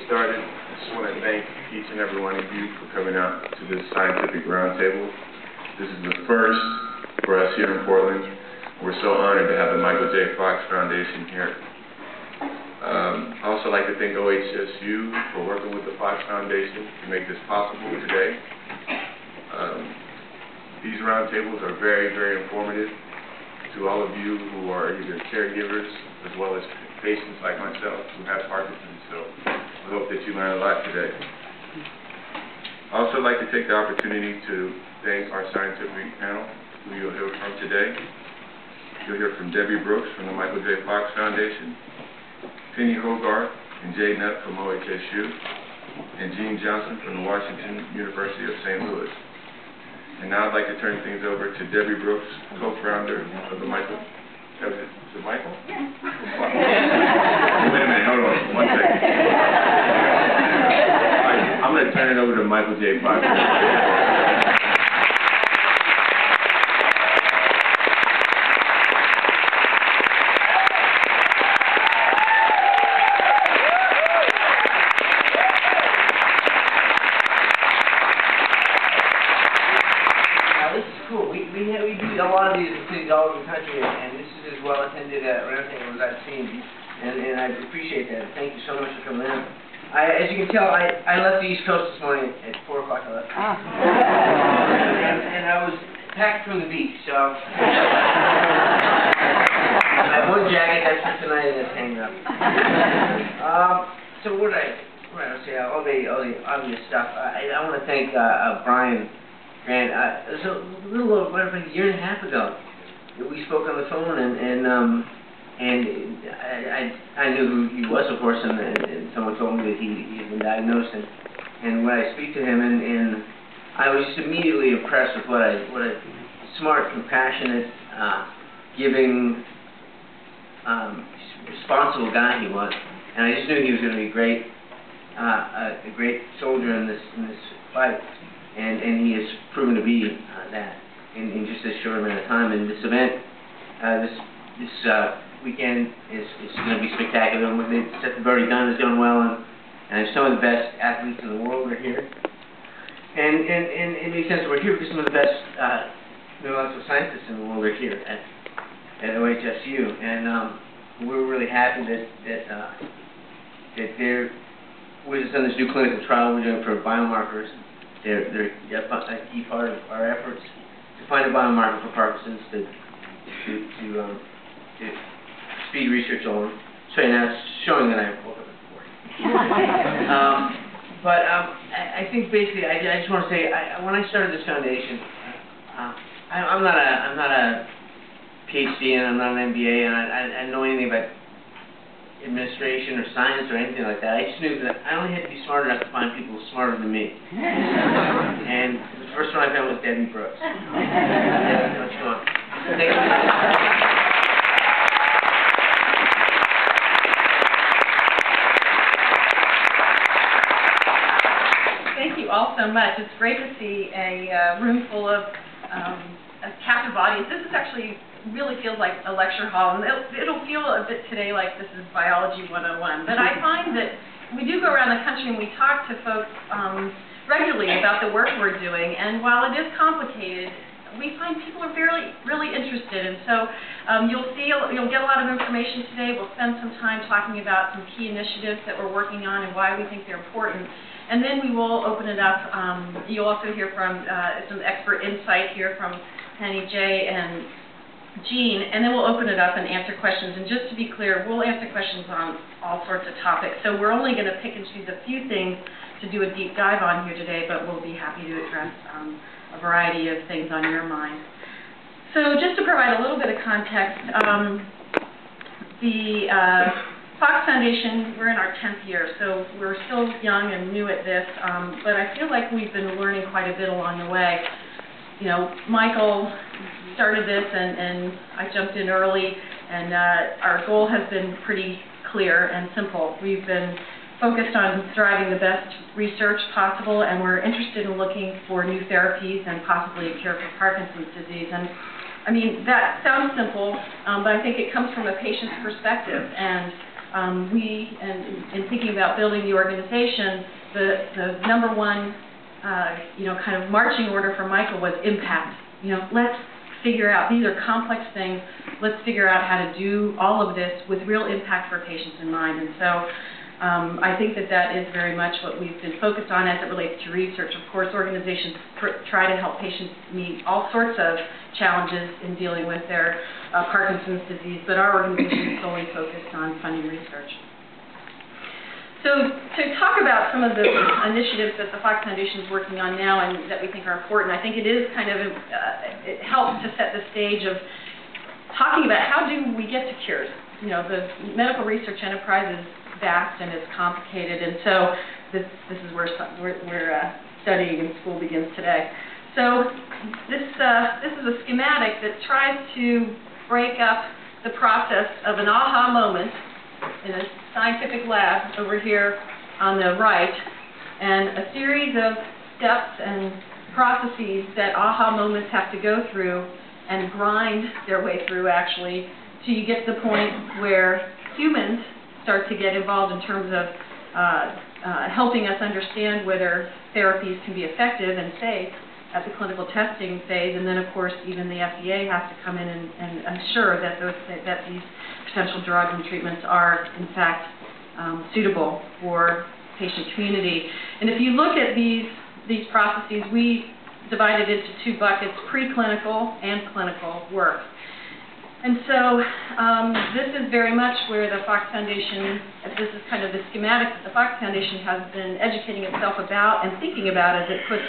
started, I just want to thank each and every one of you for coming out to this scientific roundtable. This is the first for us here in Portland. We're so honored to have the Michael J. Fox Foundation here. I'd also like to thank OHSU for working with the Fox Foundation to make this possible today. These roundtables are very, very informative to all of you who are either caregivers as well as patients like myself who have Parkinson. So I hope that you learn a lot today. I'd also like to take the opportunity to thank our scientific panel who you'll hear from today. You'll hear from Debi Brooks from the Michael J. Fox Foundation, Penny Hogarth and Jay Nutt from OHSU, and Gene Johnson from the Washington University of St. Louis. And now I'd like to turn things over to Debi Brooks, co-founder of the Michael. Is it Michael? Yeah. Wait a minute, hold on, 1 second. I'm going to turn it over to Michael J. Fox. We do a lot of these things all over the country, and this is as well attended roundtable as I've seen, and I appreciate that. Thank you so much for coming in. As you can tell, I left the East Coast this morning at 4 o'clock. And I was packed from the beach, so I have one jacket that's for tonight and it's hanging up. So what did I say? All the obvious stuff. I want to thank Brian. And it was a little over a year and a half ago that we spoke on the phone, and I knew who he was, of course, and someone told me that he had been diagnosed, and when I speak to him, and I was just immediately impressed with what a smart, compassionate, giving, responsible guy he was, and I just knew he was going to be great, a great soldier in this fight. And he has proven to be that in just this short amount of time. And this event, this weekend is going to be spectacular. And the stuff we've already done is going well, and some of the best athletes in the world are here. And it makes sense we're here because some of the best neurological scientists in the world are here at OHSU. And we're really happy that they're with us on this new clinical trial we're doing for biomarkers. They're a key part of our efforts to find a biomarker for Parkinson's to speed research on. So now it's showing that I have both of them for I think basically I just want to say when I started this foundation, I'm not a PhD and I'm not an MBA and I don't know anything about administration or science or anything like that. I just knew that I only had to be smart enough to find people smarter than me. And the first one I found was Debi Brooks. Thank you all so much. It's great to see a room full of a captive audience. This is actually really feels like a lecture hall, and it'll feel a bit today like this is Biology 101. But I find that we do go around the country and we talk to folks regularly about the work we're doing, and while it is complicated, we find people are really interested. And so you'll get a lot of information today. We'll spend some time talking about some key initiatives that we're working on and why we think they're important. And then we will open it up. You'll also hear from some expert insight here from Penny, Jay, and Gene, and then we'll open it up and answer questions. And just to be clear, we'll answer questions on all sorts of topics. So we're only going to pick and choose a few things to do a deep dive on here today, but we'll be happy to address a variety of things on your mind. So just to provide a little bit of context, the Fox Foundation, we're in our 10th year, so we're still young and new at this, but I feel like we've been learning quite a bit along the way. You know, Michael started this, and I jumped in early, and our goal has been pretty clear and simple. We've been focused on driving the best research possible, and we're interested in looking for new therapies and possibly a cure for Parkinson's disease. And I mean, that sounds simple, but I think it comes from a patient's perspective. And in thinking about building the organization, the number one, kind of marching order for Michael was impact. Let's figure out, these are complex things, let's figure out how to do all of this with real impact for patients in mind. And so I think that is very much what we've been focused on as it relates to research. Of course, organizations try to help patients meet all sorts of challenges in dealing with their Parkinson's disease, but our organization is solely focused on funding research. So to talk about some of the initiatives that the Fox Foundation is working on now and that we think are important, I think it is kind of, it helps to set the stage of talking about how do we get to cures. The medical research enterprise is vast and it's complicated, and so this is where studying in school begins today. So this is a schematic that tries to break up the process of an aha moment in a scientific lab over here on the right, and a series of steps and processes that aha moments have to go through and grind their way through, actually, till you get to the point where humans start to get involved in terms of helping us understand whether therapies can be effective and safe at the clinical testing phase, and then of course even the FDA has to come in and assure that these potential drugs and treatments are in fact suitable for patient community. And if you look at these processes, we divided into two buckets: preclinical and clinical work. And so this is very much where the Fox Foundation, this is kind of the schematic that the Fox Foundation has been educating itself about and thinking about as it puts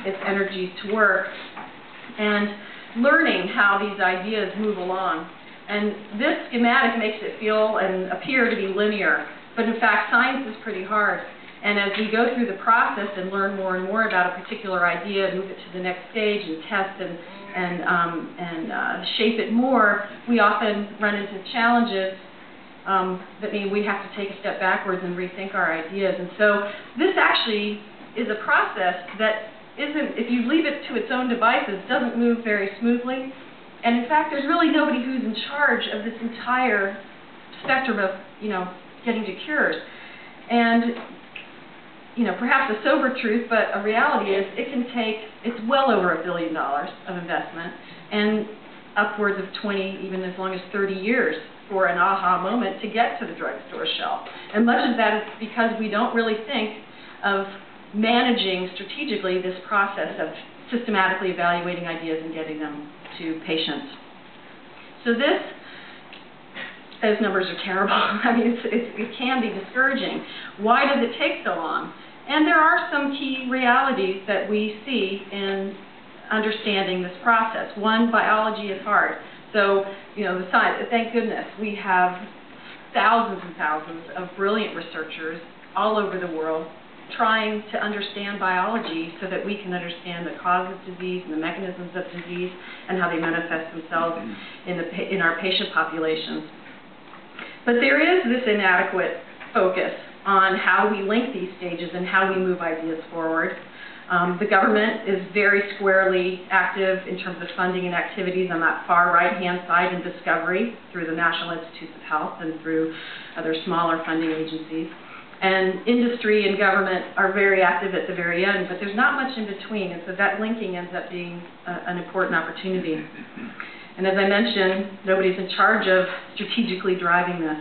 its energies to work, and learning how these ideas move along. And this schematic makes it feel and appear to be linear, but in fact science is pretty hard. And as we go through the process and learn more and more about a particular idea, move it to the next stage and test and shape it more, we often run into challenges that mean we have to take a step backwards and rethink our ideas. And so this actually is a process that isn't, if you leave it to its own devices, doesn't move very smoothly. And in fact, there's really nobody who's in charge of this entire spectrum of, getting to cures. And perhaps a sober truth, but a reality is it's well over $1 billion of investment and upwards of 20, even as long as 30 years for an aha moment to get to the drugstore shelf. And much of that is because we don't really think of managing strategically this process of systematically evaluating ideas and getting them to patients. So those numbers are terrible. I mean, it can be discouraging. Why does it take so long? And there are some key realities that we see in understanding this process. One, biology is hard. So, the science, thank goodness, we have thousands and thousands of brilliant researchers all over the world trying to understand biology so that we can understand the cause of disease and the mechanisms of disease and how they manifest themselves in our patient populations. But there is this inadequate focus on how we link these stages and how we move ideas forward. The government is very squarely active in terms of funding and activities on that far right-hand side in discovery through the National Institutes of Health and through other smaller funding agencies. And industry and government are very active at the very end, but there's not much in between, and so that linking ends up being an important opportunity. And as I mentioned, nobody's in charge of strategically driving this.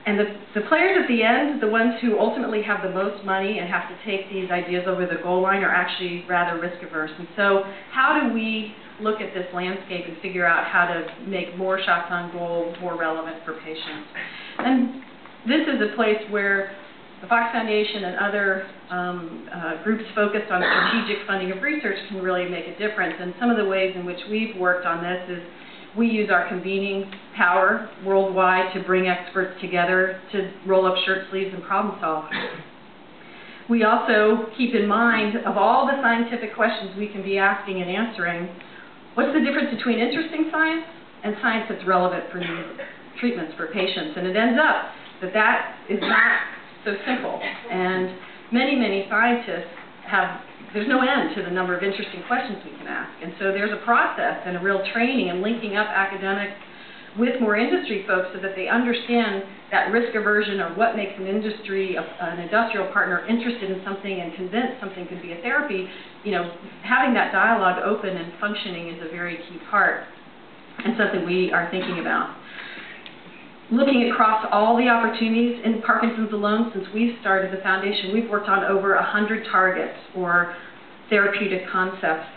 And the players at the end, the ones who ultimately have the most money and have to take these ideas over the goal line, are actually rather risk-averse. And so how do we look at this landscape and figure out how to make more shots on goal more relevant for patients? And this is a place where the Fox Foundation and other groups focused on strategic funding of research can really make a difference. And some of the ways in which we've worked on this is we use our convening power worldwide to bring experts together to roll up shirt sleeves and problem solve. We also keep in mind, of all the scientific questions we can be asking and answering, what's the difference between interesting science and science that's relevant for new treatments for patients? And it ends up that is not so simple. And many scientists there's no end to the number of interesting questions we can ask. And so there's a process and a real training and linking up academic with more industry folks so that they understand that risk aversion or what makes an industrial partner interested in something and convinced something could be a therapy. You know, having that dialogue open and functioning is a very key part and something we are thinking about. Looking across all the opportunities in Parkinson's alone, since we've started the foundation, we've worked on over 100 targets or therapeutic concepts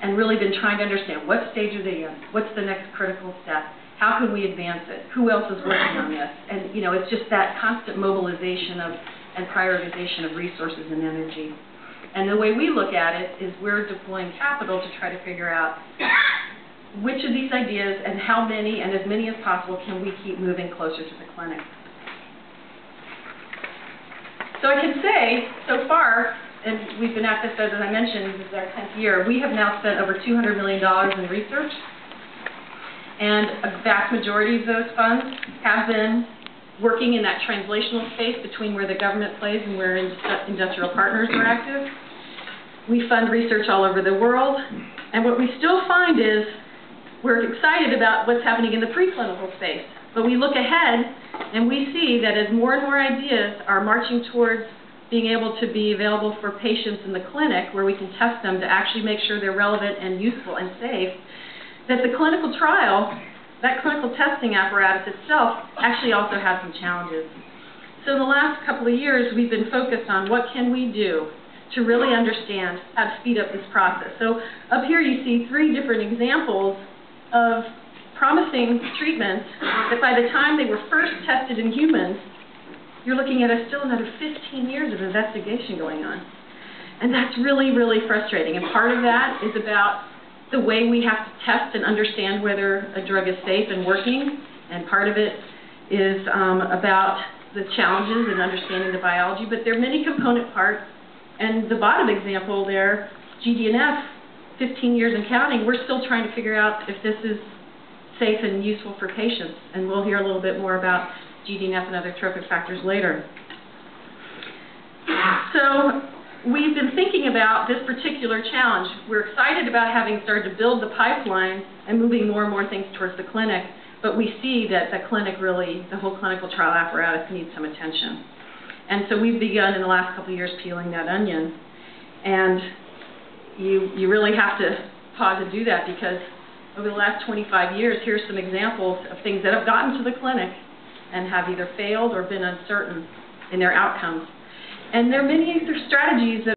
and really been trying to understand what stage are they in, what's the next critical step, how can we advance it, who else is working on this, and you know, it's just that constant mobilization of and prioritization of resources and energy. And the way we look at it is we're deploying capital to try to figure out which of these ideas and how many, and as many as possible, can we keep moving closer to the clinic. So I can say, so far, and we've been at this, as I mentioned, this is our 10th year, we have now spent over $200 million in research, and a vast majority of those funds have been working in that translational space between where the government plays and where industrial partners are active. We fund research all over the world, and what we still find is we're excited about what's happening in the preclinical space, but we look ahead and we see that as more and more ideas are marching towards being able to be available for patients in the clinic where we can test them to actually make sure they're relevant and useful and safe, that the clinical trial, that clinical testing apparatus itself actually also has some challenges. So in the last couple of years we've been focused on what can we do to really understand how to speed up this process. So up here you see 3 different examples of promising treatments that by the time they were first tested in humans, you're looking at still another 15 years of investigation going on. And that's really, really frustrating. And part of that is about the way we have to test and understand whether a drug is safe and working, and part of it is about the challenges in understanding the biology, but there are many component parts. And the bottom example there, GDNF, 15 years and counting, we're still trying to figure out if this is safe and useful for patients. And we'll hear a little bit more about GDNF and other trophic factors later. So we've been thinking about this particular challenge. We're excited about having started to build the pipeline and moving more and more things towards the clinic, but we see that the clinic really, the whole clinical trial apparatus needs some attention. And so we've begun in the last couple of years peeling that onion. And you really have to pause and do that because over the last 25 years, here's some examples of things that have gotten to the clinic and have either failed or been uncertain in their outcomes. And there are many strategies that